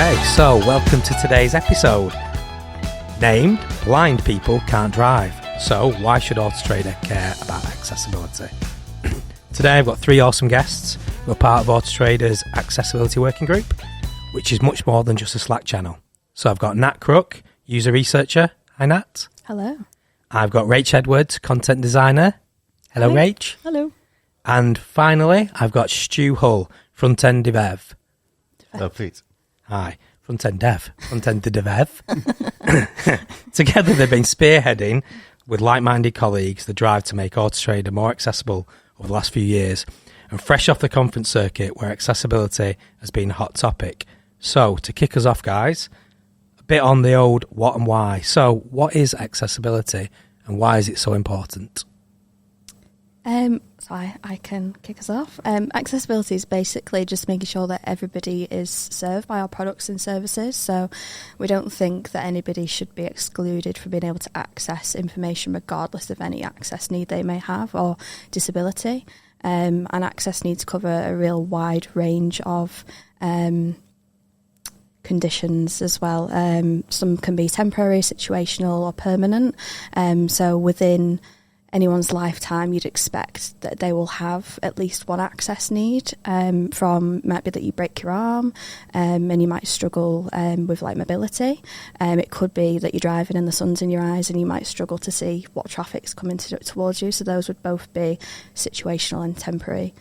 Okay, so welcome to today's episode. Named Blind People Can't Drive. So why should Autotrader care about accessibility? Today I've got three awesome guests who are part of Autotrader's accessibility working group, which is much more than just a Slack channel. So I've got Nat Crook, user researcher. Hi Nat. Hello. I've got Rach Edwards, content designer. Hello Hi. Rach. Hello. And finally I've got Stu Hull, front-end dev. Hello Pete. Hi, front-end dev. Front-end dev. Together they've been spearheading with like-minded colleagues the drive to make Autotrader more accessible over the last few years, and fresh off the conference circuit where accessibility has been a hot topic. So to kick us off, guys, a bit on the old what and why. So what is accessibility and why is it so important? So I can kick us off. Accessibility is basically just making sure that everybody is served by our products and services. So we don't think that anybody should be excluded from being able to access information regardless of any access need they may have or disability. And access needs cover a real wide range of conditions as well. Some can be temporary, situational or permanent. So within anyone's lifetime, you'd expect that they will have at least one access need. Might be that you break your arm and you might struggle with like mobility. It could be that you're driving and the sun's in your eyes and you might struggle to see what traffic's coming towards you. So those would both be situational and temporary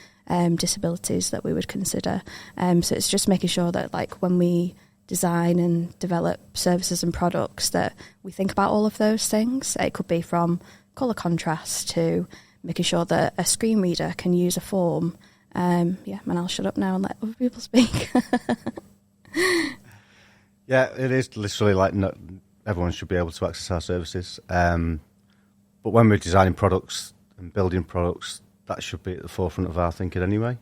disabilities that we would consider. So it's just making sure that like when we design and develop services and products that we think about all of those things. It could be from colour contrast to making sure that a screen reader can use a form. And I'll shut up now and let other people speak. Yeah, it is literally like everyone should be able to access our services. But when we're designing products and building products, that should be at the forefront of our thinking anyway.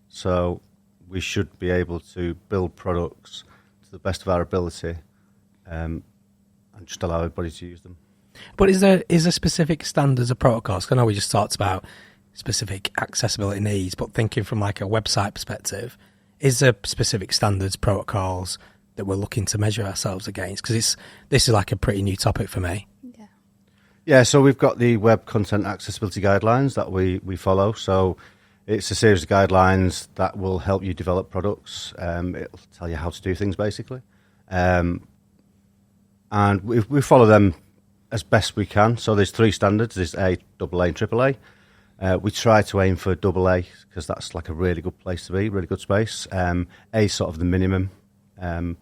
So we should be able to build products to the best of our ability and just allow everybody to use them. But is there specific standards or protocols? I know we just talked about specific accessibility needs, but thinking from like a website perspective, is there specific standards, protocols that we're looking to measure ourselves against? Because this is like a pretty new topic for me. Yeah, so we've got the Web Content Accessibility Guidelines that we follow. So it's a series of guidelines that will help you develop products. It'll tell you how to do things, basically. And we follow them as best we can. So there's three standards. There's A, AA and AAA. We try to aim for AA because that's like a really good place to be, really good space. A is sort of the minimum. And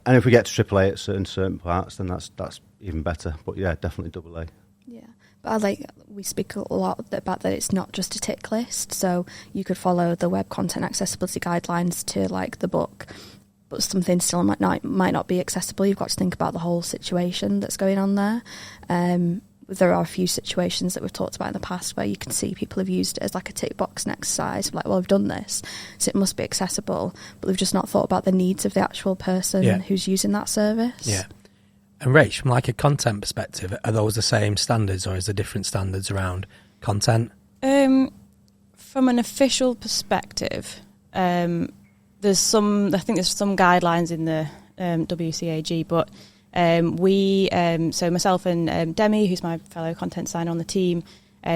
if we get to AAA at certain parts, then that's even better. But yeah, definitely AA. Yeah, but we speak a lot about that it's not just a tick list. So you could follow the Web Content Accessibility Guidelines to like the book, but something still might not be accessible. You've got to think about the whole situation that's going on there. There are a few situations that we've talked about in the past where you can see people have used it as like a tick box exercise, like, well, I've done this, so it must be accessible, but they've just not thought about the needs of the actual person who's using that service. Yeah. And Rach, from like a content perspective, are those the same standards or is there different standards around content? From an official perspective, there's some guidelines in the WCAG, but so myself and Demi, who's my fellow content designer on the team,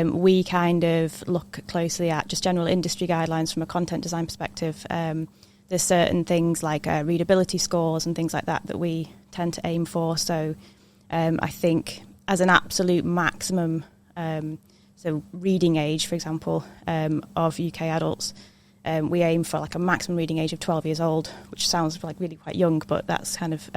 we kind of look closely at just general industry guidelines from a content design perspective. There's certain things like readability scores and things like that we tend to aim for. So I think as an absolute maximum, so reading age, for example, of UK adults, we aim for like a maximum reading age of 12 years old, which sounds like really quite young, but that's kind of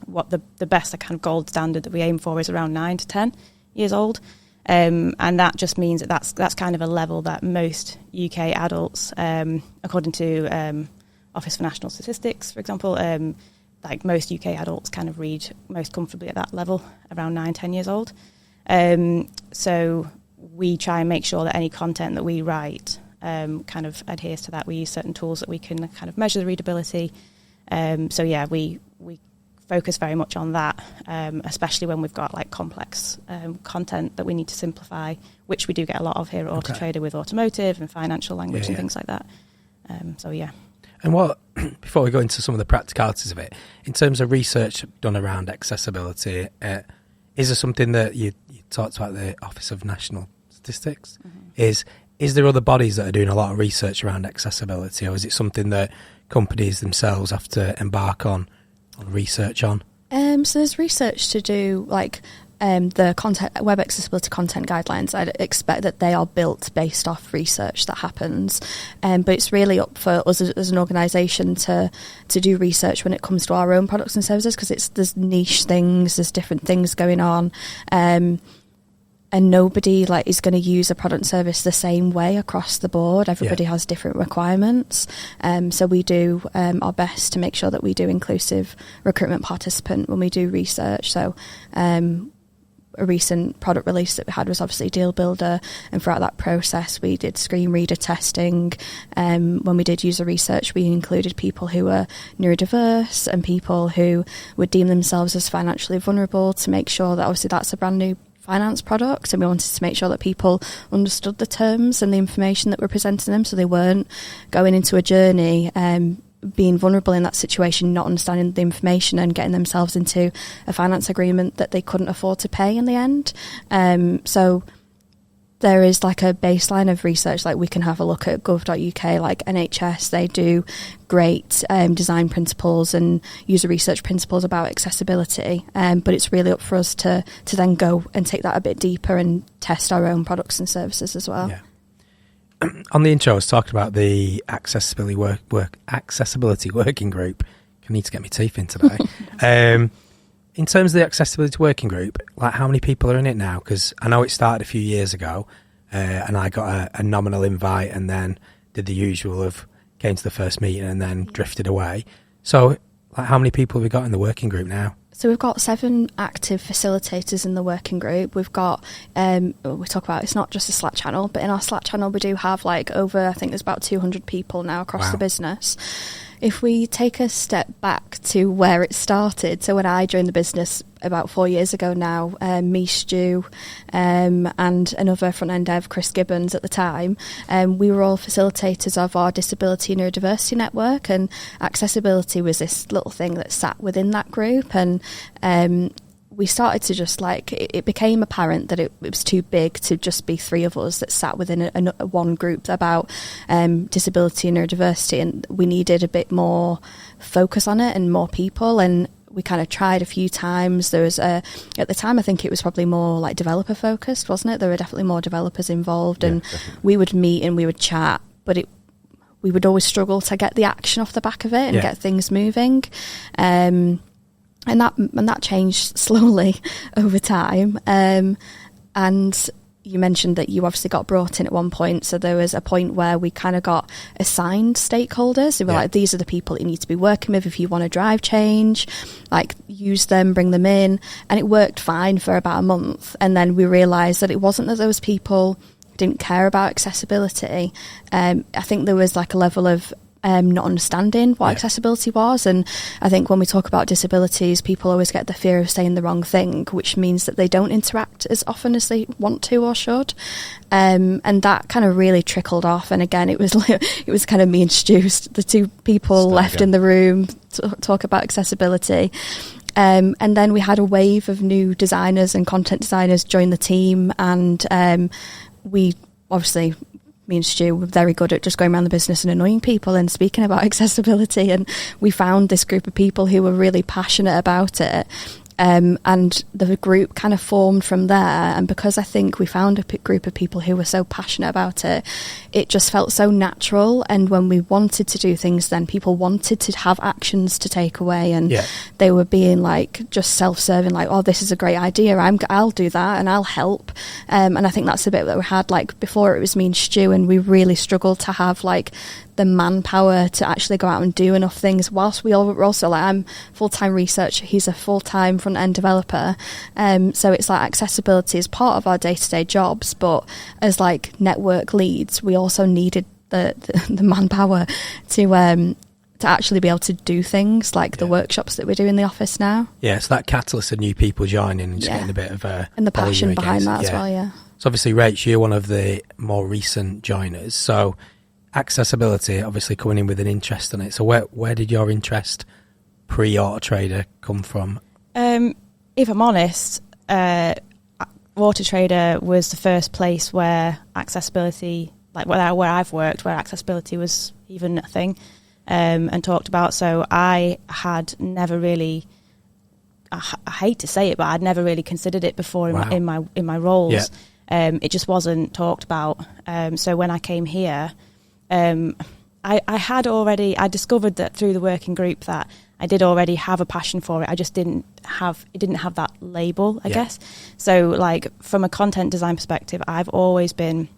what the best kind of gold standard that we aim for is around 9 to 10 years old. And that just means that's kind of a level that most UK adults, according to Office for National Statistics, for example, like most UK adults kind of read most comfortably at that level, around 9, 10 years old. So we try and make sure that any content that we write kind of adheres to that. We use certain tools that we can kind of measure the readability. So yeah, we focus very much on that, especially when we've got like complex content that we need to simplify, which we do get a lot of here at Autotrader with automotive and financial language and things like that. So yeah. And what before we go into some of the practicalities of it, in terms of research done around accessibility, is there something that you talked about the Office of National Statistics? Mm-hmm. Is there other bodies that are doing a lot of research around accessibility, or is it something that companies themselves have to embark on research on? So there's research to do, like the web accessibility content guidelines. I'd expect that they are built based off research that happens, but it's really up for us as an organisation to do research when it comes to our own products and services, because there's niche things, there's different things going on. And nobody is going to use a product and service the same way across the board. Everybody has different requirements. So we do our best to make sure that we do inclusive recruitment participant when we do research. So a recent product release that we had was obviously Deal Builder, and throughout that process we did screen reader testing. When we did user research, we included people who were neurodiverse and people who would deem themselves as financially vulnerable, to make sure that obviously that's a brand new finance product, and we wanted to make sure that people understood the terms and the information that we're presenting them, so they weren't going into a journey being vulnerable in that situation, not understanding the information and getting themselves into a finance agreement that they couldn't afford to pay in the end. So there is a baseline of research, we can have a look at gov.uk, NHS, they do great design principles and user research principles about accessibility, but it's really up for us to then go and take that a bit deeper and test our own products and services as well. Yeah. On the intro, I was talking about the accessibility working group. I need to get my teeth in today. In terms of the accessibility working group, how many people are in it now? Because I know it started a few years ago, and I got a nominal invite and then did the usual of came to the first meeting and then drifted away. So how many people have we got in the working group now? So we've got 7 active facilitators in the working group. We've got, we talk about, it's not just a Slack channel, but in our Slack channel we do have over, I think there's about 200 people now across the business. If we take a step back to where it started, so when I joined the business about 4 years ago now, me, Stu, and another front-end dev, Chris Gibbons at the time, we were all facilitators of our disability and neurodiversity network, and accessibility was this little thing that sat within that group, and we started to just it became apparent that it was too big to just be 3 of us that sat within one group about disability and neurodiversity, and we needed a bit more focus on it and more people, and we kind of tried a few times. There was at the time, I think it was probably more developer focused, wasn't it? There were definitely more developers involved, and we would meet and we would chat, but we would always struggle to get the action off the back of it and get things moving. And that changed slowly over time. And you mentioned that you obviously got brought in at one point. So there was a point where we kind of got assigned stakeholders. They were these are the people that you need to be working with if you want to drive change. Use them, bring them in. And it worked fine for about a month. And then we realised that it wasn't that those people didn't care about accessibility. I think there was a level of not understanding what accessibility was, and I think when we talk about disabilities, people always get the fear of saying the wrong thing, which means that they don't interact as often as they want to or should, and that kind of really trickled off. And again, it was kind of me and Stu, the 2 people left in the room to talk about accessibility. And then we had a wave of new designers and content designers join the team, and we obviously, me and Stu were very good at just going around the business and annoying people and speaking about accessibility, and we found this group of people who were really passionate about it, and the group kind of formed from there. And because I think we found a group of people who were so passionate about it, it just felt so natural. And when we wanted to do things, then people wanted to have actions to take away, and they were being just self-serving, oh, this is a great idea, I'll do that and I'll help. And I think that's the bit that we had. Before, it was me and Stu, and we really struggled to have the manpower to actually go out and do enough things, whilst we all were also I'm full-time researcher, he's a full-time front-end developer, so it's accessibility is part of our day-to-day jobs, but as network leads, we also needed the manpower to actually be able to do things the workshops that we do in the office now. So that catalyst of new people joining and just getting a bit of and the passion behind that as well. So obviously, Rach, you're one of the more recent joiners, so accessibility, obviously coming in with an interest in it. So where did your interest pre-Autotrader come from? If I'm honest, Autotrader was the first place where accessibility, like where I've worked, where accessibility was even a thing and talked about. So I had never really, I hate to say it, but I'd never really considered it before in my roles. Yeah. It just wasn't talked about. So when I came here, I discovered that through the working group that I did already have a passion for it. I just didn't have that label, I guess. So like from a content design perspective, I've always been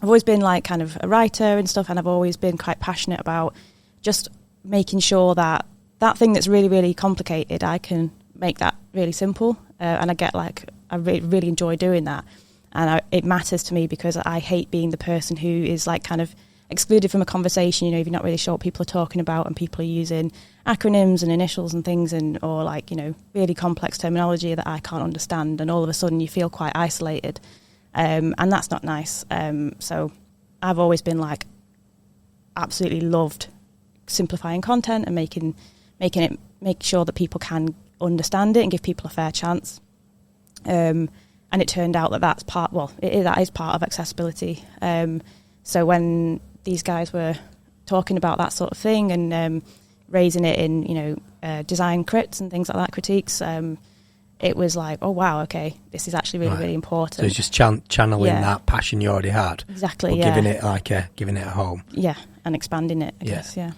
like kind of a writer and stuff, and I've always been quite passionate about just making sure that thing that's really, really complicated, I can make that really simple. And I really enjoy doing that. And it matters to me because I hate being the person who is like kind of excluded from a conversation, if you're not really sure what people are talking about and people are using acronyms and initials and things or like, really complex terminology that I can't understand, and all of a sudden you feel quite isolated. And that's not nice. So I've always been like absolutely loved simplifying content and make sure that people can understand it and give people a fair chance. And it turned out that that is part of accessibility. So when these guys were talking about that sort of thing and raising it in, design crits and things like that, critiques, it was like, oh wow, okay, this is actually really, really important. So it's just channeling that passion you already had. Exactly, giving it a home. Yeah, and expanding it, I guess, yeah.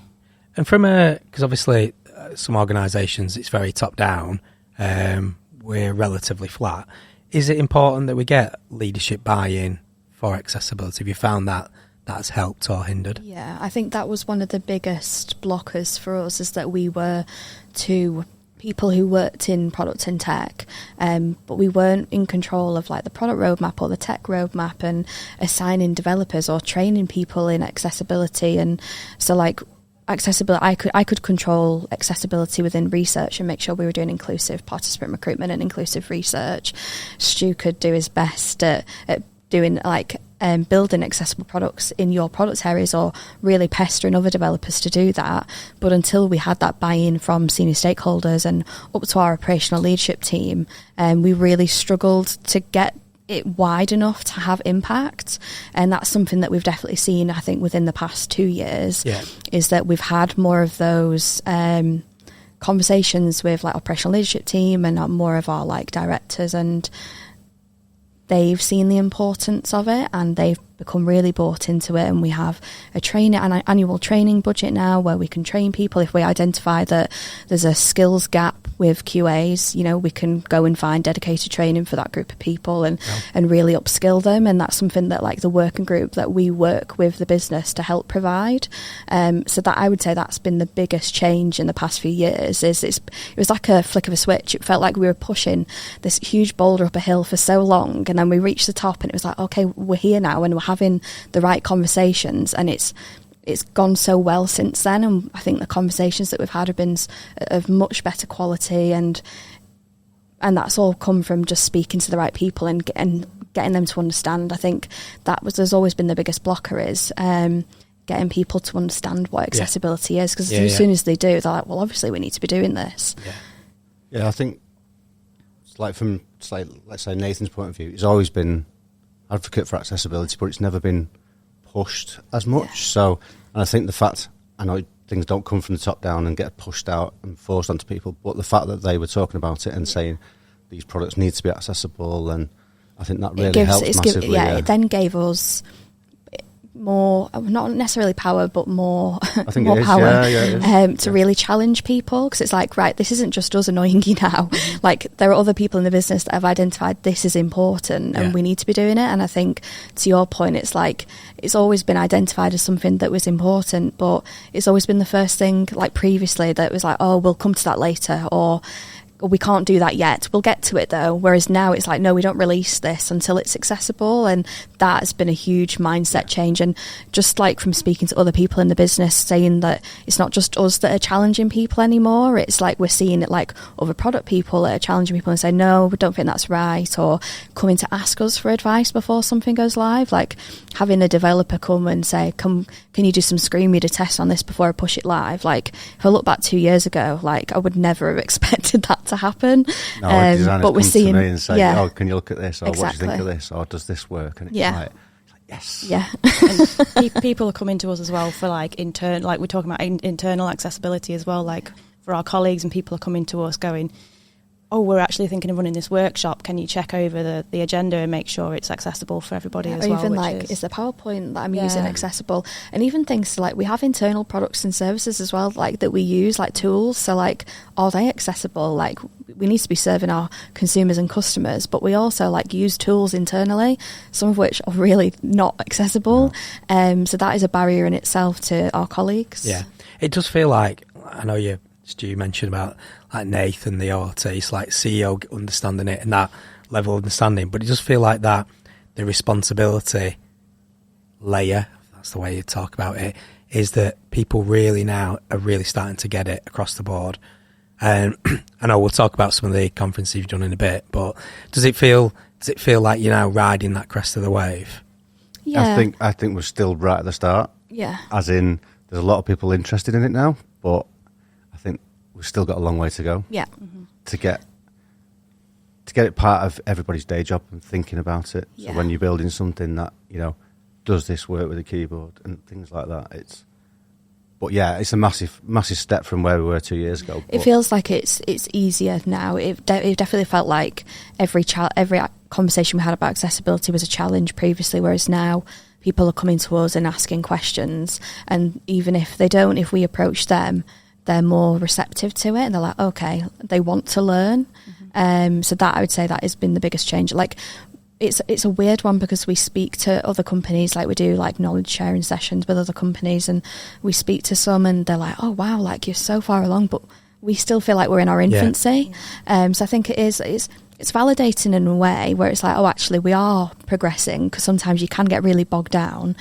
And because obviously some organisations, it's very top down, we're relatively flat. Is it important that we get leadership buy-in for accessibility? Have you found that that's helped or hindered? Yeah, I think that was one of the biggest blockers for us, is that we were two people who worked in product and tech, but we weren't in control of like the product roadmap or the tech roadmap and assigning developers or training people in accessibility. And so like accessibility, I could control accessibility within research and make sure we were doing inclusive participant recruitment and inclusive research. Stu could do his best at doing like building accessible products in your product areas or really pestering other developers to do that. But until we had that buy-in from senior stakeholders and up to our operational leadership team, we really struggled to get it wide enough to have impact. And that's something that we've definitely seen, I think, within the past 2 years, is that we've had more of those conversations with like operational leadership team and more of our like directors, and they've seen the importance of it and they've become really bought into it. And we have an annual training budget now where we can train people. If we identify that there's a skills gap with QAs, we can go and find dedicated training for that group of people and really upskill them. And that's something that like the working group that we work with the business to help provide. So that I would say that's been the biggest change in the past few years. It was like a flick of a switch. It felt like we were pushing this huge boulder up a hill for so long, and then we reached the top and it was like, okay, we're here now and we're having the right conversations, and it's gone so well since then. And I think the conversations that we've had have been of much better quality, and that's all come from just speaking to the right people and getting them to understand. I think there's always been the biggest blocker, is getting people to understand what accessibility is, because as soon as they do, they're like, well, obviously we need to be doing this. Yeah, I think it's like let's say Nathan's point of view, he's always been advocate for accessibility, but it's never been pushed as much. So, and I think the fact, I know things don't come from the top down and get pushed out and forced onto people, but the fact that they were talking about it and saying these products need to be accessible, and I think that really helps massively. It then gave us more, not necessarily power, but more power to really challenge people, because it's like, right, this isn't just us annoying you now. Like, there are other people in the business that have identified this is important and we need to be doing it. And I think, to your point, it's like it's always been identified as something that was important, but it's always been the first thing, like previously, that was like, oh, we'll come to that later, or we can't do that yet. We'll get to it though. Whereas now it's like, no, we don't release this until it's accessible. And that has been a huge mindset change. And just like from speaking to other people in the business, saying that it's not just us that are challenging people anymore. It's like we're seeing it like other product people that are challenging people and say, no, we don't think that's right, or coming to ask us for advice before something goes live. Like having a developer come and say, can you do some screen reader tests on this before I push it live? Like if I look back 2 years ago, like I would never have expected that to happen. No, designers but we're come seeing, to me and say, yeah, "Oh, can you look at this? Or what do you exactly. think of this? Or does this work?" And it's Yeah. like, yes, yeah, And people are coming to us as well for like like we're talking about internal accessibility as well. Like for our colleagues, and people are coming to us going, "Oh, we're actually thinking of running this workshop. Can you check over the agenda and make sure it's accessible for everybody as or well?" even which like, is is the PowerPoint that I'm Yeah. using accessible? And even things like we have internal products and services as well, like that we use, like tools. So like, are they accessible? Like we need to be serving our consumers and customers, but we also like use tools internally, some of which are really not accessible. So that is a barrier in itself to our colleagues. Yeah, it does feel like, I know Stu mentioned about like Nathan, the artist, like CEO understanding it and that level of understanding, but it does feel like that the responsibility layer, if that's the way you talk about it, is that people really now are really starting to get it across the board. And I know we'll talk about some of the conferences you've done in a bit, but does it feel like you're now riding that crest of the wave? Yeah. I think we're still right at the start. Yeah. As in, there's a lot of people interested in it now, but I think we've still got a long way to go. Yeah. To get it part of everybody's day job and thinking about it. Yeah. So when you're building something that, does this work with a keyboard and things like that, but yeah, it's a massive step from where we were 2 years ago. It feels like it's easier now. It definitely felt like every conversation we had about accessibility was a challenge previously, whereas now people are coming to us and asking questions, and even if we approach them, they're more receptive to it, and they're like, okay, they want to learn. So that, I would say, that has been the biggest change. Like it's a weird one because we speak to other companies, like we do like knowledge sharing sessions with other companies, and we speak to some and they're like, oh wow, like you're so far along, but we still feel like we're in our infancy. So I think it's validating in a way where it's like, oh, actually we are progressing, because sometimes you can get really bogged down,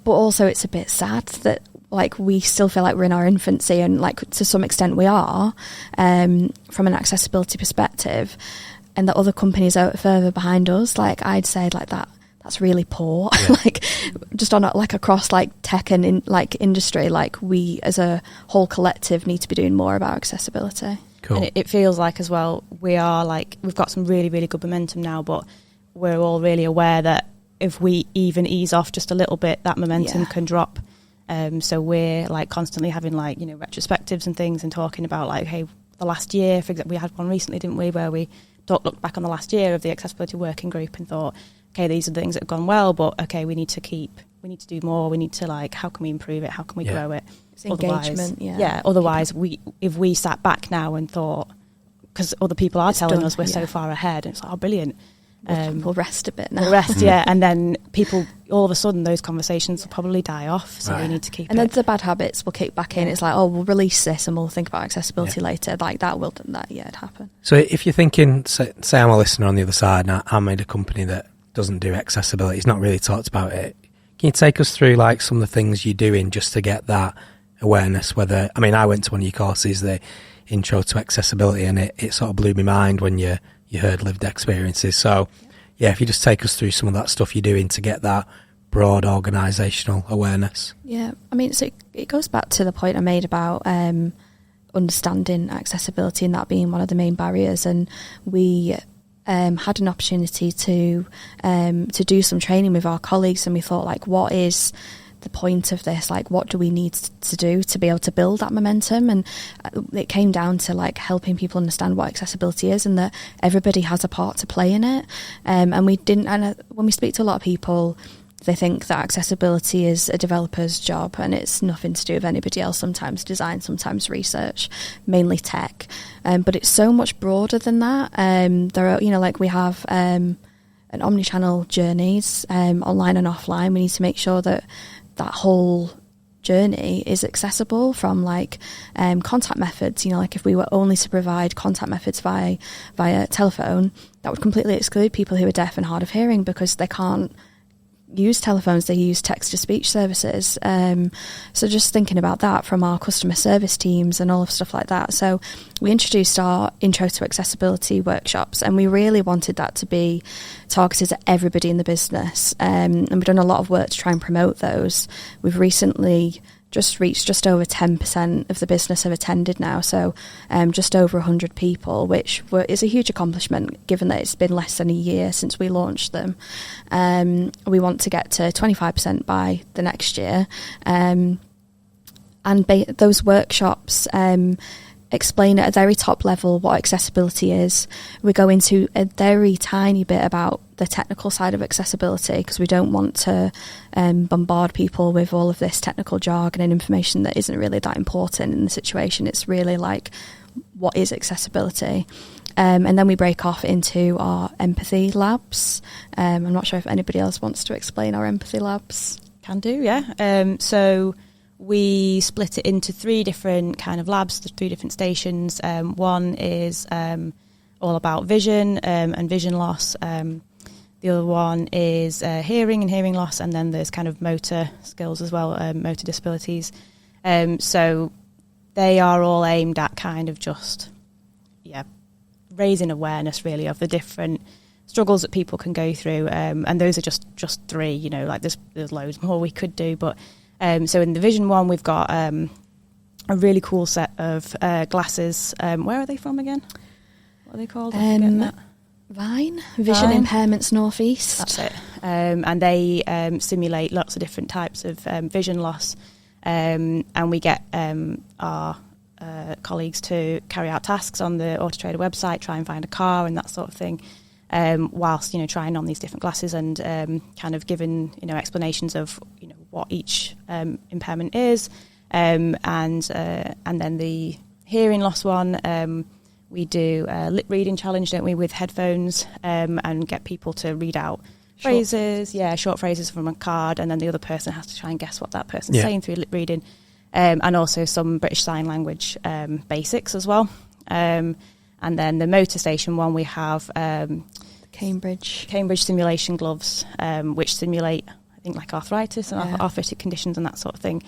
but also it's a bit sad that like we still feel like we're in our infancy, and like to some extent we are, from an accessibility perspective, and that other companies are further behind us. Like I'd say like that's really poor. Like just on like across like tech and industry, like we as a whole collective need to be doing more about accessibility. Cool. And it feels like as well, we are like, we've got some really, really good momentum now, but we're all really aware that if we even ease off just a little bit, that momentum can drop. So we're like constantly having like, retrospectives and things, and talking about like, hey, the last year, for example, we had one recently, didn't we, where we looked back on the last year of the accessibility working group and thought, okay, these are the things that have gone well, but okay, we need to do more. We need to like, how can we improve it? How can we grow it? It's engagement. Otherwise, if we sat back now and thought, because other people are telling us we're so far ahead, and it's like, oh, brilliant. We'll rest a bit now. We'll rest, and then people, all of a sudden, those conversations will probably die off. So we need to keep. And then the bad habits will kick back in. It's like, oh, we'll release this and we'll think about accessibility later. Like it'd happen. So if you're thinking, say I'm a listener on the other side, and I'm in a company that doesn't do accessibility, it's not really talked about it. Can you take us through like some of the things you're doing just to get that awareness? I went to one of your courses, the Intro to Accessibility, and it sort of blew my mind when you heard lived experiences. So yeah, if you just take us through some of that stuff you're doing to get that broad organisational awareness. Yeah, so it goes back to the point I made about understanding accessibility and that being one of the main barriers, and we had an opportunity to do some training with our colleagues, and we thought, like, what is the point of this? Like, what do we need to do to be able to build that momentum? And it came down to like helping people understand what accessibility is, and that everybody has a part to play in it. And when we speak to a lot of people, they think that accessibility is a developer's job, and it's nothing to do with anybody else. Sometimes design, sometimes research, mainly tech. But it's so much broader than that. There are, like we have an omnichannel journeys, online and offline. We need to make sure that whole journey is accessible from like contact methods. You know, like if we were only to provide contact methods via telephone, that would completely exclude people who are deaf and hard of hearing because they can't use telephones, they use text-to-speech services. So just thinking about that from our customer service teams and all of stuff like that. So we introduced our Intro to Accessibility workshops, and we really wanted that to be targeted at everybody in the business. And we've done a lot of work to try and promote those. We've recently just reached just over 10% of the business have attended now, so just over 100 people, which is a huge accomplishment given that it's been less than a year since we launched them. We want to get to 25% by the next year, and those workshops explain at a very top level what accessibility is. We go into a very tiny bit about the technical side of accessibility because we don't want to bombard people with all of this technical jargon and information that isn't really that important in the situation. It's really like, what is accessibility? And then we break off into our empathy labs. I'm not sure if anybody else wants to explain our empathy labs. Can do, yeah. So we split it into 3 different kind of labs, 3 different stations. One is all about vision and vision loss. The other one is hearing and hearing loss, and then there's kind of motor skills as well, motor disabilities. So they are all aimed at kind of just, raising awareness really of the different struggles that people can go through. And those are just 3, you know, like there's loads more we could do, but so in the vision one, we've got a really cool set of glasses. Where are they from again? What are they called? Vine, Vision Impairments Northeast. That's it. And they simulate lots of different types of vision loss. And we get our colleagues to carry out tasks on the Autotrader website, try and find a car and that sort of thing, whilst, you know, trying on these different glasses and kind of giving, you know, explanations of, you know, what each impairment is. And then the hearing loss one, we do a lip reading challenge, don't we, with headphones, and get people to read out phrases, short phrases from a card, and then the other person has to try and guess what that person's saying through lip reading, and also some British Sign Language basics as well. And then the motor station one, we have Cambridge simulation gloves, which simulate, I think, like arthritis and arthritic conditions and that sort of thing.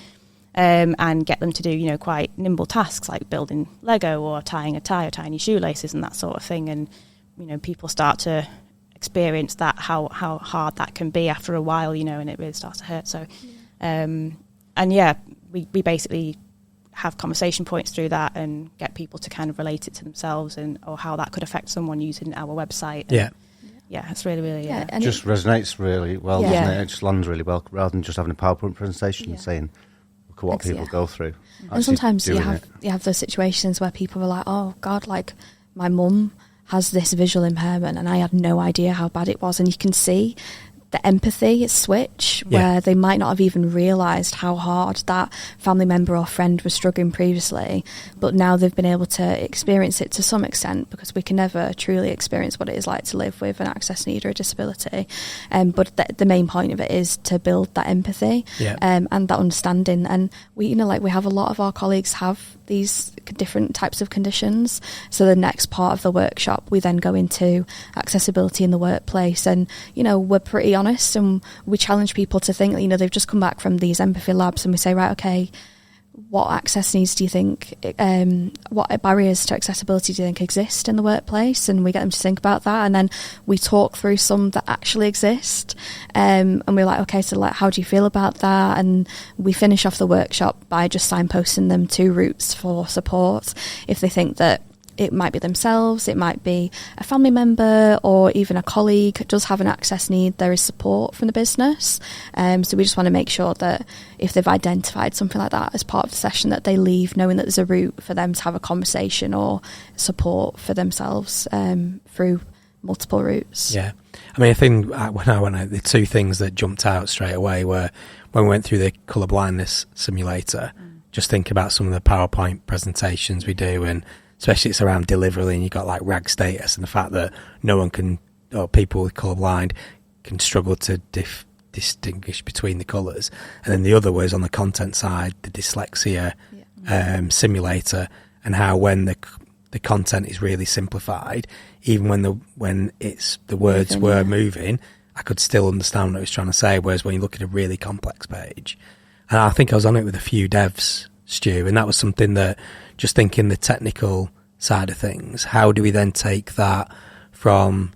And get them to do, you know, quite nimble tasks like building Lego or tying a tie or tying your shoelaces and that sort of thing. And, you know, people start to experience that, how hard that can be after a while, you know, and it really starts to hurt. So, we basically have conversation points through that and get people to kind of relate it to themselves or how that could affect someone using our website. And, it's really, really... It just resonates really well, doesn't it? It just lands really well, rather than just having a PowerPoint presentation saying, look at what people go through. And sometimes you have those situations where people are like, oh, God, like, my mum has this visual impairment and I had no idea how bad it was. And you can see the empathy switch where they might not have even realised how hard that family member or friend was struggling previously, but now they've been able to experience it to some extent, because we can never truly experience what it is like to live with an access need or a disability. But the main point of it is to build that empathy and that understanding. And we, you know, like, we have a lot of our colleagues have these different types of conditions. So the next part of the workshop, we then go into accessibility in the workplace, and, you know, we're pretty honest and we challenge people to think, you know, they've just come back from these empathy labs, and we say, right, okay, what access needs do you think, what barriers to accessibility do you think exist in the workplace? And we get them to think about that, and then we talk through some that actually exist, and we're like, okay, so like, how do you feel about that? And we finish off the workshop by just signposting them to routes for support if they think that it might be themselves, it might be a family member, or even a colleague does have an access need. There is support from the business. So we just want to make sure that if they've identified something like that as part of the session, that they leave knowing that there's a route for them to have a conversation or support for themselves through multiple routes. Yeah. I mean, I think when I went out, the 2 things that jumped out straight away were when we went through the colour blindness simulator, just think about some of the PowerPoint presentations we do, and especially it's around delivery, and you've got like RAG status and the fact that no one can, or people with colourblind can struggle to distinguish between the colours, and then the other was on the content side, the dyslexia simulator, and how when the content is really simplified, even when the words were moving, I could still understand what it was trying to say. Whereas when you look at a really complex page, and I think I was on it with a few devs, Stu, and that was something that, just thinking the technical side of things, how do we then take that from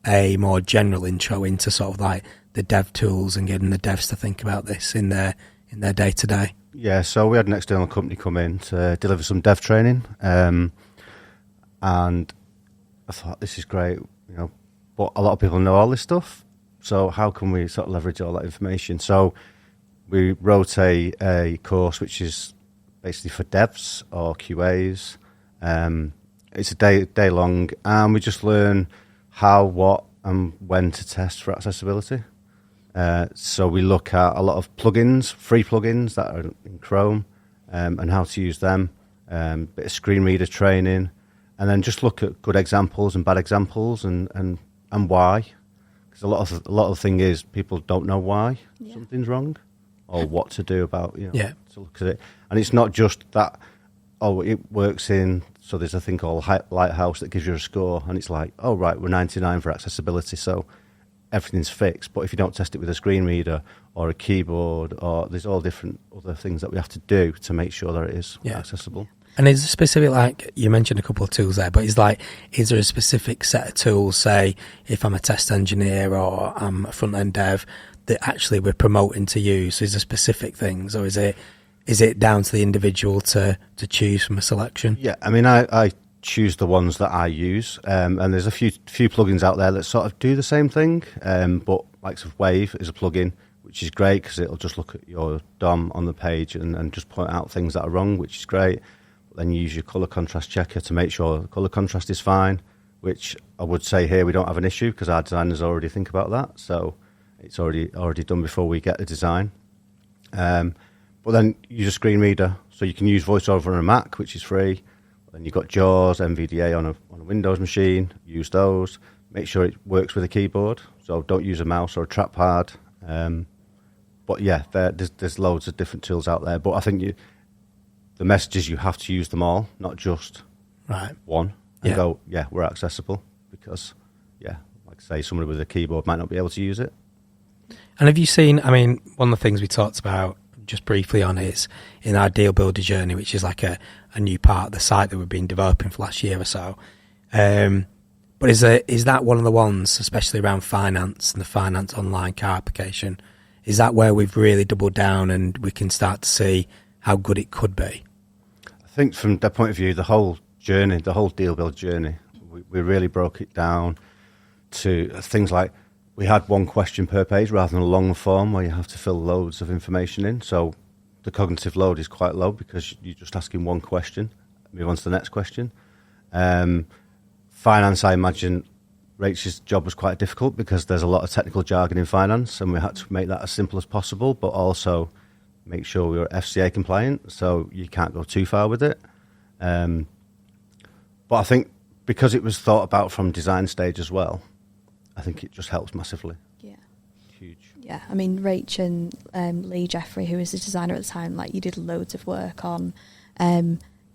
a more general intro into sort of like the dev tools and getting the devs to think about this in their day to day? Yeah, so we had an external company come in to deliver some dev training, and I thought, this is great, but a lot of people know all this stuff, so how can we sort of leverage all that information? So we wrote a course which is basically for devs or QAs. It's a day long, and we just learn how, what, and when to test for accessibility. So we look at a lot of plugins, free plugins that are in Chrome, and how to use them, bit of screen reader training, and then just look at good examples and bad examples and why. Because a lot of the thing is people don't know why something's wrong or what to do about, to look at it. And it's not just that, it works in, so there's a thing called Lighthouse that gives you a score, and it's like, oh, right, we're 99 for accessibility, so everything's fixed. But if you don't test it with a screen reader or a keyboard, or there's all different other things that we have to do to make sure that it is accessible. And is there specific, like you mentioned a couple of tools there, but is there a specific set of tools, say, if I'm a test engineer or I'm a front-end dev, that actually we're promoting to use? Is there specific things, or is it down to the individual to choose from a selection? Yeah, I mean, I choose the ones that I use, and there's a few plugins out there that sort of do the same thing, but likes of Wave is a plugin, which is great because it'll just look at your DOM on the page and just point out things that are wrong, which is great. Then you use your colour contrast checker to make sure the colour contrast is fine, which I would say here we don't have an issue because our designers already think about that, so it's already done before we get the design. But then use a screen reader, so you can use VoiceOver on a Mac, which is free. Then you've got JAWS, NVDA on a Windows machine. Use those. Make sure it works with a keyboard, so don't use a mouse or a trackpad. But yeah, there's loads of different tools out there. But I think the message is you have to use them all, not just one. And go, we're accessible, because like I say, somebody with a keyboard might not be able to use it. And have you seen, I mean, one of the things we talked about just briefly on is in our Deal Builder journey, which is like a new part of the site that we've been developing for the last year or so. But is that one of the ones, especially around finance and the finance online car application, is that where we've really doubled down and we can start to see how good it could be? I think from that point of view, the whole journey, the whole Deal Build journey, we really broke it down to things like, we had one question per page rather than a long form where you have to fill loads of information in. So the cognitive load is quite low because you're just asking one question, move on to the next question. Finance, I imagine, Rach's job was quite difficult because there's a lot of technical jargon in finance, and we had to make that as simple as possible, but also make sure we were FCA compliant, so you can't go too far with it. But I think because it was thought about from design stage as well, I think it just helps massively. Yeah. Huge. Yeah, I mean, Rach and Lee Jeffrey, who was the designer at the time, like, you did loads of work on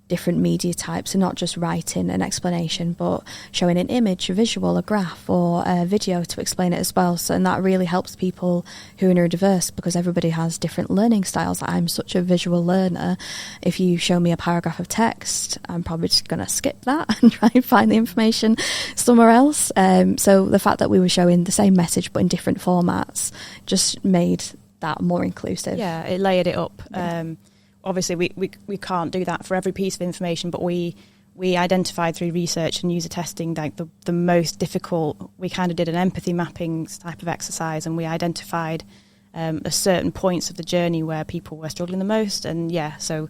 different media types, and not just writing an explanation, but showing an image, a visual, a graph, or a video to explain it as well. So, and that really helps people who are neurodiverse, because everybody has different learning styles. I'm such a visual learner. If you show me a paragraph of text, I'm probably just going to skip that and try and find the information somewhere else. So the fact that we were showing the same message but in different formats just made that more inclusive. Yeah, it layered it up. Obviously, we can't do that for every piece of information, but we identified through research and user testing like the most difficult. We kind of did an empathy mapping type of exercise, and we identified a certain points of the journey where people were struggling the most. And so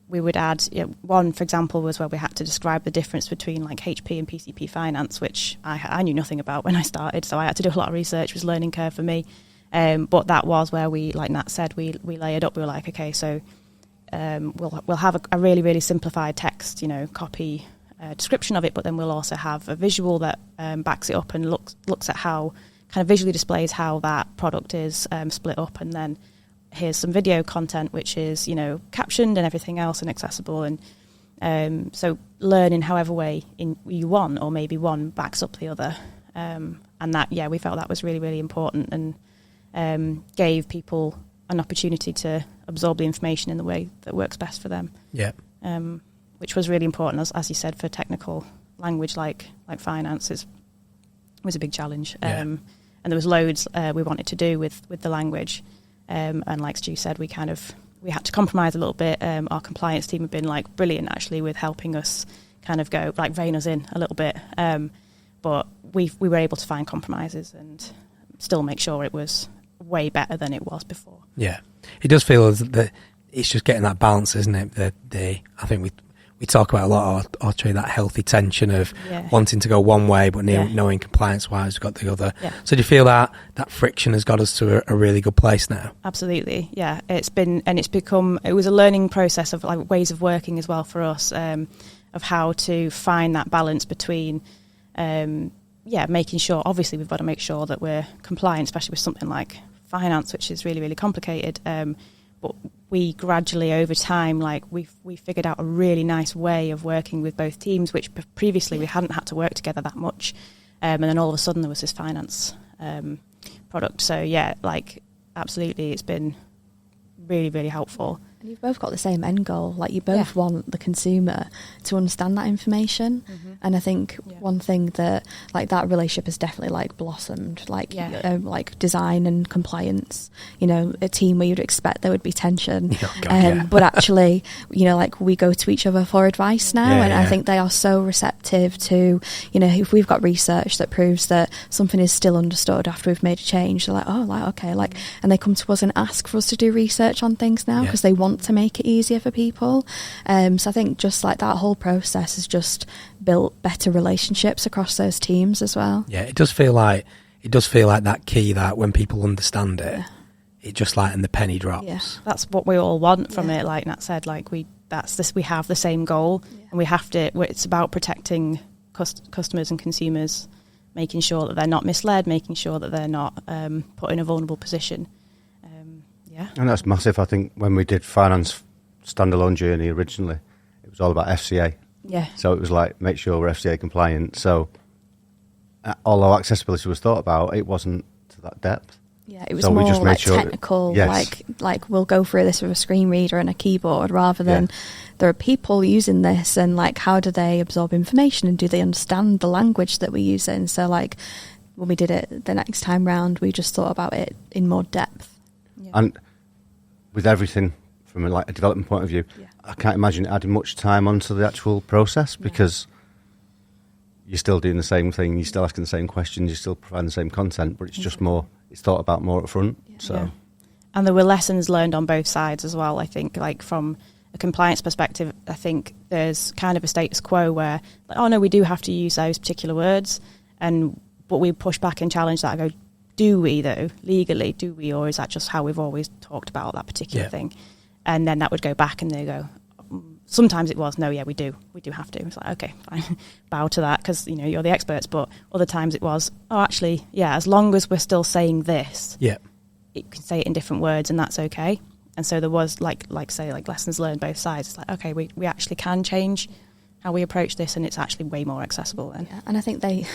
we would add one, for example, was where we had to describe the difference between like HP and PCP finance, which I knew nothing about when I started, so I had to do a lot of research. It was a learning curve for me, but that was where we, like Nat said, we layered up. We were like, okay, so we'll have a really, really simplified text, copy description of it, but then we'll also have a visual that backs it up and looks at how kind of visually displays how that product is split up, and then here's some video content which is, captioned and everything else and accessible. And so learning however way you want, or maybe one backs up the other. And that, we felt that was really, really important, and gave people an opportunity to absorb the information in the way that works best for them. Yeah. Which was really important, as you said, for technical language like finance was a big challenge. Yeah. And there was loads we wanted to do with the language. And like Stu said, we had to compromise a little bit. Our compliance team have been brilliant actually with helping us kind of go rein us in a little bit. But we were able to find compromises and still make sure it was way better than it was before. Yeah, it does feel that it's just getting that balance, isn't it? I think we talk about a lot of Autotrader, that healthy tension of wanting to go one way, but knowing compliance-wise we've got the other. Yeah. So do you feel that friction has got us to a really good place now? Absolutely, yeah. It was a learning process of ways of working as well for us, of how to find that balance between, making sure, obviously we've got to make sure that we're compliant, especially with something like finance, which is really, really complicated. But we gradually, over time, we figured out a really nice way of working with both teams, which previously we hadn't had to work together that much. And then all of a sudden there was this finance product. So absolutely, it's been really, really helpful. And you've both got the same end goal. You both want the consumer to understand that information. Mm-hmm. And I think one thing that that relationship has definitely blossomed, design and compliance, a team where you'd expect there would be tension. Oh, God, but actually, we go to each other for advice now. I think they are so receptive to, if we've got research that proves that something is still understood after we've made a change, they're okay. And they come to us and ask for us to do research on things now because they want to make it easier for people. So I think just that whole process has just built better relationships across those teams as well. Yeah, it does feel like that key, that when people understand it, it just and the penny drops. Yeah. That's what we all want from it. Like Nat said, we have the same goal, and we have to. It's about protecting customers and consumers, making sure that they're not misled, making sure that they're not put in a vulnerable position. And that's massive. I think when we did finance standalone journey originally, it was all about FCA. Yeah. So it was make sure we're FCA compliant. So although accessibility was thought about, it wasn't to that depth. Yeah, it was more technical, we'll go through this with a screen reader and a keyboard, rather than there are people using this, and how do they absorb information, and do they understand the language that we're using? So when we did it the next time round, we just thought about it in more depth. Yeah. And with everything from a development point of view, I can't imagine adding much time onto the actual process, because you're still doing the same thing, you're still asking the same questions, you're still providing the same content, but it's just more, it's thought about more up front. Yeah. So, and there were lessons learned on both sides as well. I think from a compliance perspective, I think there's kind of a status quo where, oh no, we do have to use those particular words, but we push back and challenge that and go, do we though, legally, do we, or is that just how we've always talked about that particular thing? And then that would go back and they go, sometimes it was, no, we do have to. It's okay, fine, bow to that, because you're the experts. But other times it was, oh, actually, as long as we're still saying this, you can say it in different words, and that's okay. And so there was lessons learned both sides. It's okay, we actually can change how we approach this, and it's actually way more accessible then. Yeah, and I think they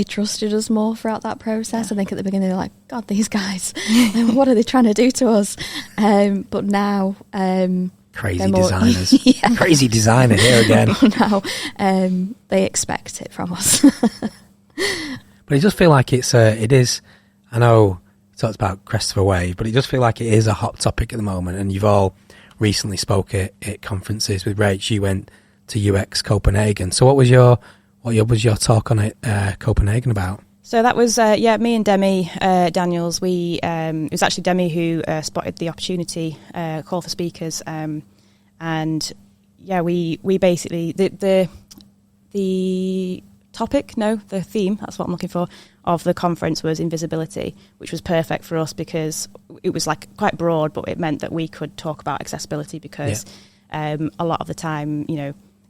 trusted us more throughout that process. I think at the beginning they were like, God, these guys, what are they trying to do to us? But now crazy designers. Crazy designer here again. But now they expect it from us. But it does feel like it is, I know you talked about crest of a wave, but it does feel like it is a hot topic at the moment, and you've all recently spoke at conferences. With Rach, you went to UX Copenhagen. So what was your talk on Copenhagen about? So that was me and Demi Daniels. It was actually Demi who spotted the opportunity call for speakers, and we basically the theme, that's what I'm looking for, of the conference was invisibility, which was perfect for us because it was quite broad, but it meant that we could talk about accessibility because a lot of the time,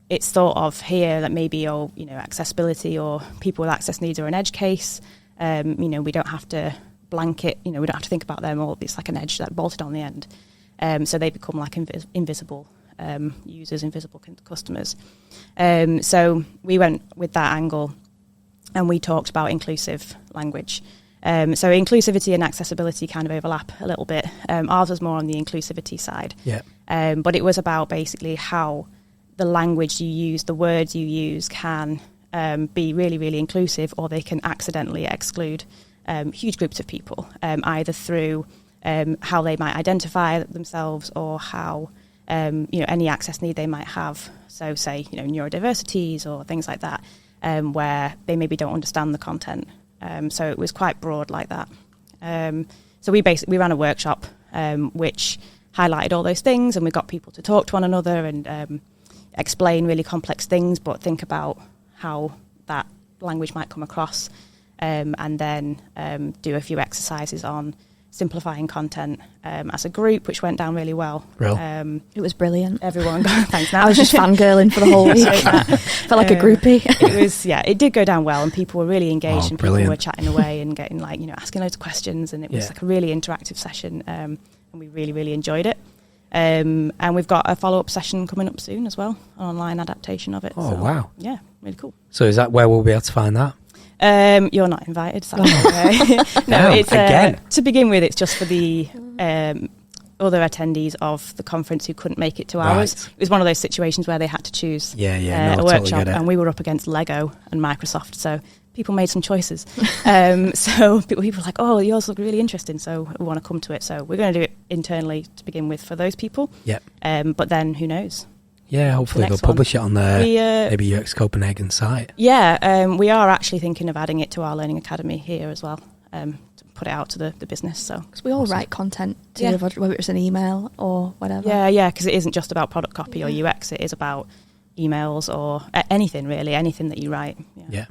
it's thought of here that maybe accessibility or people with access needs are an edge case, We don't have to blanket, we don't have to think about them, or it's like an edge that bolted on the end. So they become like invisible users, invisible customers. So we went with that angle, and we talked about inclusive language. So inclusivity and accessibility kind of overlap a little bit. Ours was more on the inclusivity side. Yeah. But it was about basically how the language you use, the words you use can be really, really inclusive, or they can accidentally exclude huge groups of people, either through how they might identify themselves, or how any access need they might have. So say, neurodiversities or things like that, where they maybe don't understand the content. So it was quite broad like that. So we ran a workshop which highlighted all those things, and we got people to talk to one another and explain really complex things, but think about how that language might come across, and then do a few exercises on simplifying content as a group, which went down really well. It was brilliant. Everyone got thanks. Now I was just fangirling for the whole week. Felt like a groupie. It did go down well, and people were really engaged, and people brilliant. were chatting away and getting asking loads of questions, and it was like a really interactive session, and we really, really enjoyed it. And we've got a follow-up session coming up soon as well, an online adaptation of it. Oh, wow. Yeah, really cool. So is that where we'll be able to find that? You're not invited. So No, it's again. To begin with, it's just for the other attendees of the conference who couldn't make it to ours. Right. It was one of those situations where they had to choose No, a totally workshop, get it. and we were up against Lego and Microsoft, so people made some choices. So people were like, "Oh, yours look really interesting, so we want to come to it." So we're going to do it internally to begin with for those people. Yep. But then who knows? Yeah, hopefully they'll next one. publish it on their maybe UX Copenhagen site. Yeah, we are actually thinking of adding it to our Learning Academy here as well, to put it out to the business. So Because we all write content to deliver, whether it's an email or whatever. Yeah, because it isn't just about product copy or UX. It is about emails or anything really, anything that you write. Yeah.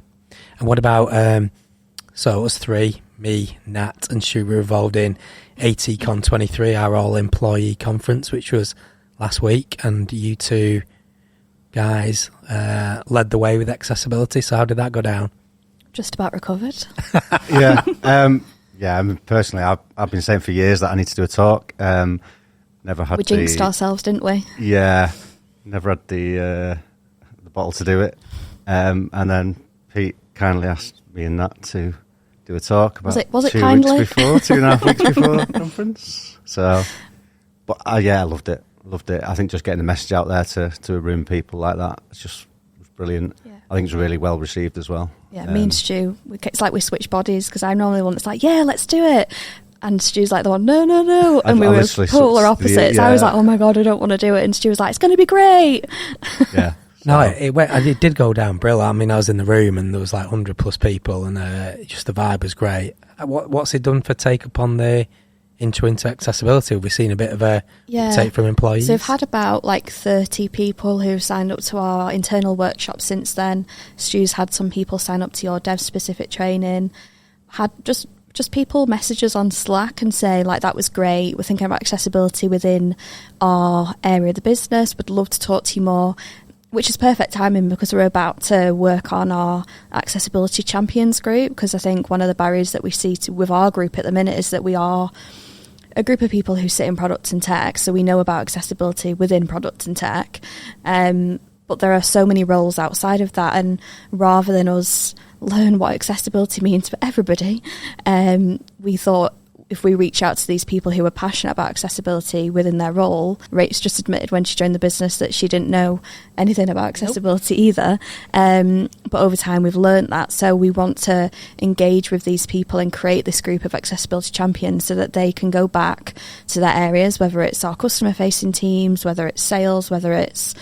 And what about, so us three, me, Nat and Stu, were involved in ATCon 23, our all-employee conference, which was last week, and you two guys led the way with accessibility. So how did that go down? Just about recovered. Yeah. I mean, personally, I've been saying for years that I need to do a talk. Never had We jinxed ourselves, didn't we? Yeah. Never had the bottle to do it. And then Pete kindly asked me and Nat to do a talk about Was it 2 kindly? weeks before, 2.5 weeks before the conference. So, but I loved it. Loved it. I think just getting the message out there to a room of people like that, it was brilliant. Yeah. I think it's really well received as well. Yeah, me and Stu, it's like we switch bodies, because I'm normally the one that's like, yeah, let's do it. And Stu's like the one, no. And we were polar opposites. I was like, oh my God, I don't want to do it. And Stu was like, it's going to be great. Yeah. No, it did go down brilliant. I mean, I was in the room and there was like 100 plus people, and just the vibe was great. What's it done for take up on the intro into accessibility? Have we seen a bit of a take from employees? So we've had about 30 people who've signed up to our internal workshop since then. Stu's had some people sign up to your dev specific training. Had just people message us on Slack and say that was great. We're thinking about accessibility within our area of the business. Would love to talk to you more. Which is perfect timing, because we're about to work on our accessibility champions group, because I think one of the barriers that we see with our group at the minute is that we are a group of people who sit in product and tech, so we know about accessibility within product and tech, but there are so many roles outside of that, and rather than us learn what accessibility means for everybody, we thought if we reach out to these people who are passionate about accessibility within their role. Rach just admitted when she joined the business that she didn't know anything about accessibility either, but over time we've learnt that, so we want to engage with these people and create this group of accessibility champions so that they can go back to their areas, whether it's our customer facing teams, whether it's sales, whether it's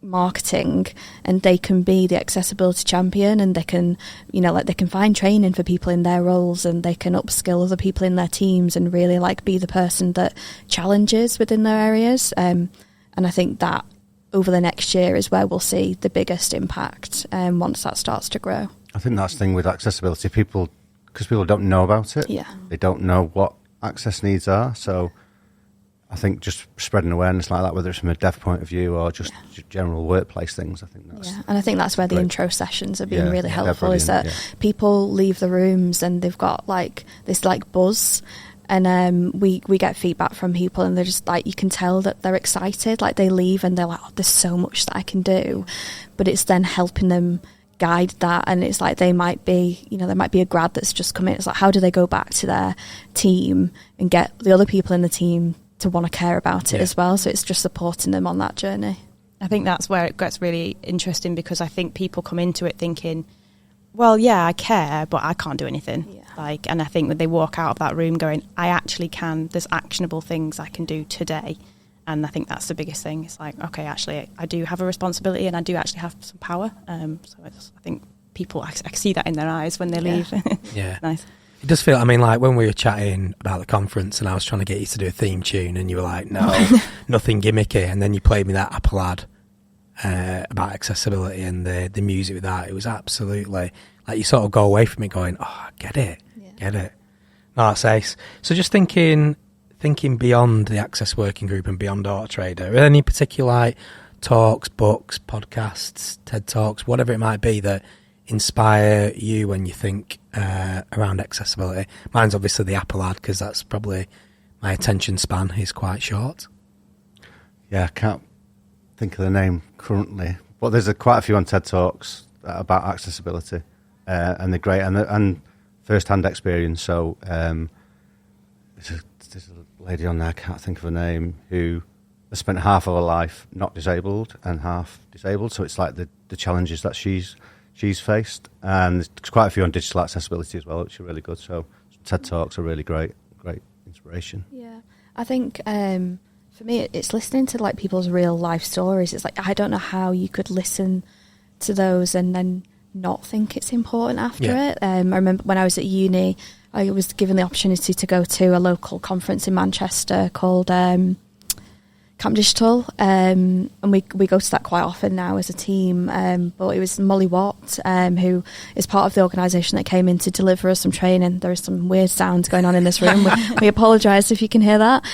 marketing, and they can be the accessibility champion, and they can they can find training for people in their roles, and they can upskill other people in their teams and really be the person that challenges within their areas, and I think that over the next year is where we'll see the biggest impact once that starts to grow. I think that's the thing with accessibility, because people don't know about it. Yeah, they don't know what access needs are, so I think just spreading awareness like that, whether it's from a dev point of view or just general workplace things, I think that's... Yeah, and I think that's where the great. intro sessions have been really helpful, brilliant, is that people leave the rooms and they've got like this like buzz, and we get feedback from people and they're just like, you can tell that they're excited, like they leave and they're like, oh, there's so much that I can do, but it's then helping them guide that. And it's like there might be a grad that's just come in, it's like, how do they go back to their team and get the other people in the team to want to care about it as well? So it's just supporting them on that journey. I think that's where it gets really interesting, because I think people come into it thinking, well, yeah, I care, but I can't do anything. Yeah. And I think when they walk out of that room going, I actually can, there's actionable things I can do today. And I think that's the biggest thing. It's like, okay, actually, I do have a responsibility and I do actually have some power. So I think people, I see that in their eyes when they leave. Yeah. Nice. It does feel, I mean, like when we were chatting about the conference and I was trying to get you to do a theme tune and you were like, no, nothing gimmicky. And then you played me that Apple ad about accessibility and the music with that. It was absolutely, like you sort of go away from it going, oh, I get it. No, that's ace. So just thinking beyond the Access Working Group and beyond Autotrader, are there any particular like talks, books, podcasts, TED Talks, whatever it might be that inspire you when you think around accessibility? Mine's obviously the Apple ad, because that's probably my attention span is quite short. Yeah, I can't think of the name currently, but there's quite a few on TED Talks about accessibility, and they're great, and first-hand experience. So there's a lady on there, I can't think of her name, who has spent half of her life not disabled and half disabled. So it's like the challenges that she's faced, and there's quite a few on digital accessibility as well, which are really good. So TED Talks are really great inspiration. Yeah, I think for me it's listening to like people's real life stories. It's like, I don't know how you could listen to those and then not think it's important after it. I remember when I was at uni, I was given the opportunity to go to a local conference in Manchester called Camp Digital, and we go to that quite often now as a team, but it was Molly Watt, who is part of the organisation that came in to deliver us some training. There is some weird sounds going on in this room. We apologise if you can hear that.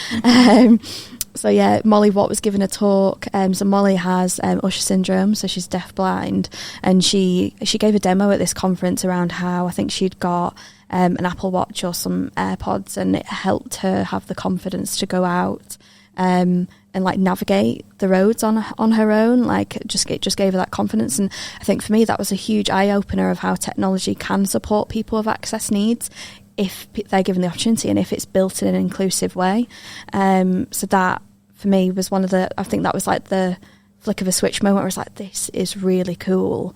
So yeah, Molly Watt was given a talk. So Molly has Usher syndrome, so she's deaf-blind, and she gave a demo at this conference around how I think she'd got an Apple Watch or some AirPods, and it helped her have the confidence to go out and like navigate the roads on her own. Like it just gave her that confidence. And I think for me that was a huge eye opener of how technology can support people with access needs if they're given the opportunity and if it's built in an inclusive way. So that for me was one of the, I think that was like the flick of a switch moment where I was like, this is really cool.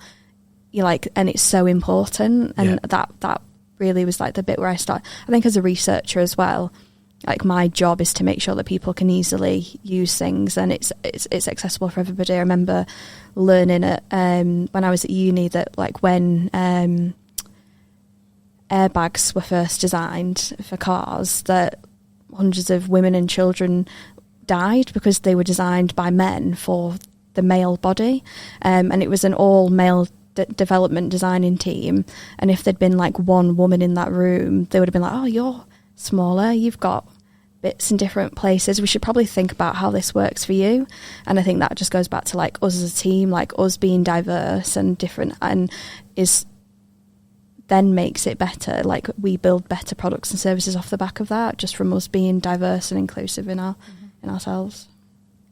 You like, and it's so important. And that really was like the bit where I started, I think as a researcher as well, like my job is to make sure that people can easily use things and it's accessible for everybody. I remember learning it when I was at uni that like when airbags were first designed for cars, that hundreds of women and children died because they were designed by men for the male body, and it was an all male development designing team, and if there'd been like one woman in that room, they would have been like, oh, you're smaller, you've got bits in different places, we should probably think about how this works for you. And I think that just goes back to like us as a team, like us being diverse and different, and is then makes it better. Like we build better products and services off the back of that, just from us being diverse and inclusive in ourselves.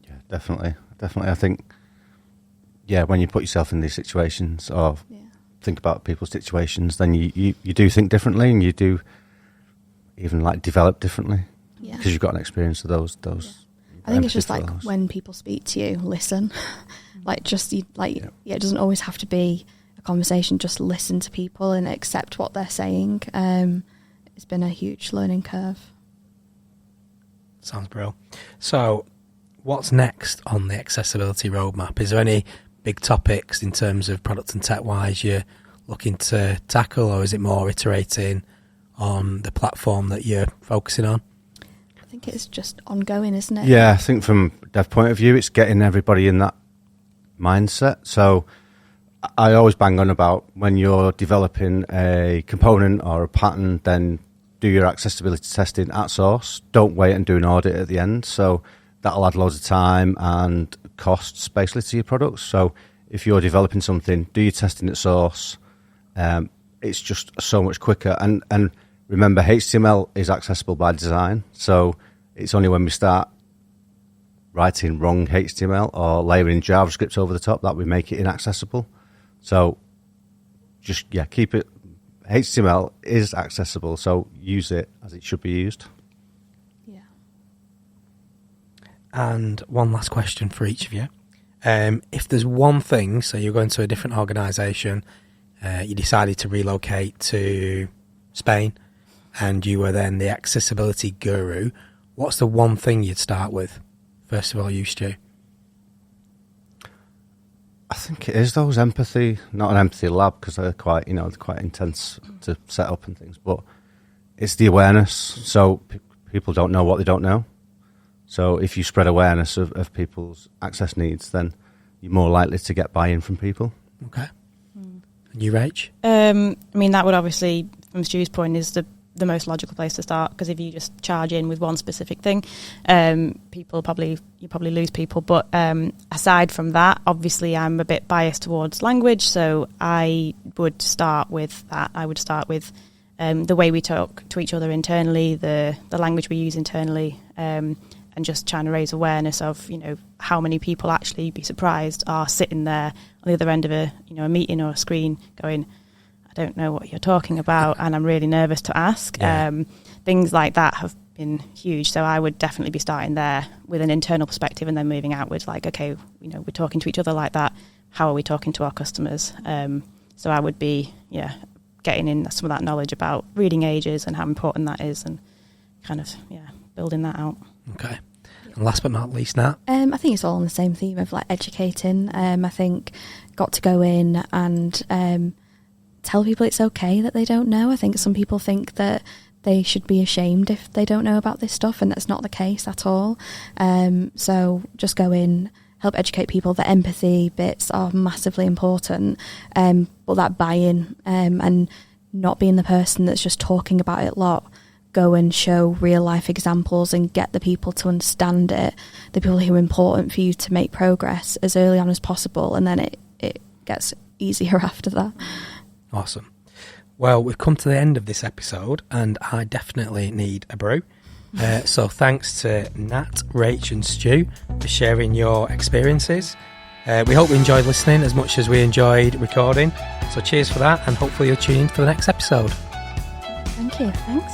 Yeah, definitely. I think when you put yourself in these situations or think about people's situations, then you do think differently, and you do even like develop differently because you've got an experience of those. I think it's just like when people speak to you, listen. Like just it doesn't always have to be a conversation. Just listen to people and accept what they're saying. It's been a huge learning curve. Sounds brilliant. So, what's next on the accessibility roadmap? Is there any big topics in terms of product and tech wise you're looking to tackle, or is it more iterating on the platform that you're focusing on? I think it's just ongoing, isn't it? Yeah, I think from a dev point of view, it's getting everybody in that mindset. So I always bang on about when you're developing a component or a pattern, then do your accessibility testing at source. Don't wait and do an audit at the end. So that'll add loads of time and costs basically to your products. So if you're developing something, do your testing at source. It's just so much quicker. And remember, HTML is accessible by design. So it's only when we start writing wrong HTML or layering JavaScript over the top that we make it inaccessible. So just, keep it. HTML is accessible, so use it as it should be used. Yeah. And one last question for each of you. If there's one thing, so you're going to a different organisation, you decided to relocate to Spain, and you were then the accessibility guru, what's the one thing you'd start with? First of all, you, Stu. I think it is those empathy, not an empathy lab because they're quite intense to set up and things, but it's the awareness. So people don't know what they don't know. So if you spread awareness of people's access needs, then you're more likely to get buy-in from people. Okay. And you, Rach? I mean, that would obviously, from Stu's point, is the most logical place to start, because if you just charge in with one specific thing, you probably lose people. But aside from that, obviously I'm a bit biased towards language, so I would start with that. I would start with the way we talk to each other internally, the language we use internally, and just trying to raise awareness of, how many people, actually, you'd be surprised, are sitting there on the other end of a meeting or a screen going, I don't know what you're talking about, and I'm really nervous to ask. Yeah. Things like that have been huge. So I would definitely be starting there with an internal perspective and then moving outwards, like, okay, we're talking to each other like that. How are we talking to our customers? So I would be, getting in some of that knowledge about reading ages and how important that is, and kind of, building that out. Okay. And last but not least, Nat? I think it's all on the same theme of educating. I think got to go in and tell people it's okay that they don't know. I think some people think that they should be ashamed if they don't know about this stuff, and that's not the case at all. So just go in, help educate people. The empathy bits are massively important, but that buy-in and not being the person that's just talking about it a lot. Go and show real life examples and get the people to understand it, the people who are important for you to make progress as early on as possible, and then it gets easier after that. Awesome. Well, we've come to the end of this episode, and I definitely need a brew. So thanks to Nat, Rach and Stu for sharing your experiences. We hope you enjoyed listening as much as we enjoyed recording. So cheers for that, and hopefully you'll tune in for the next episode. Thank you. Thanks.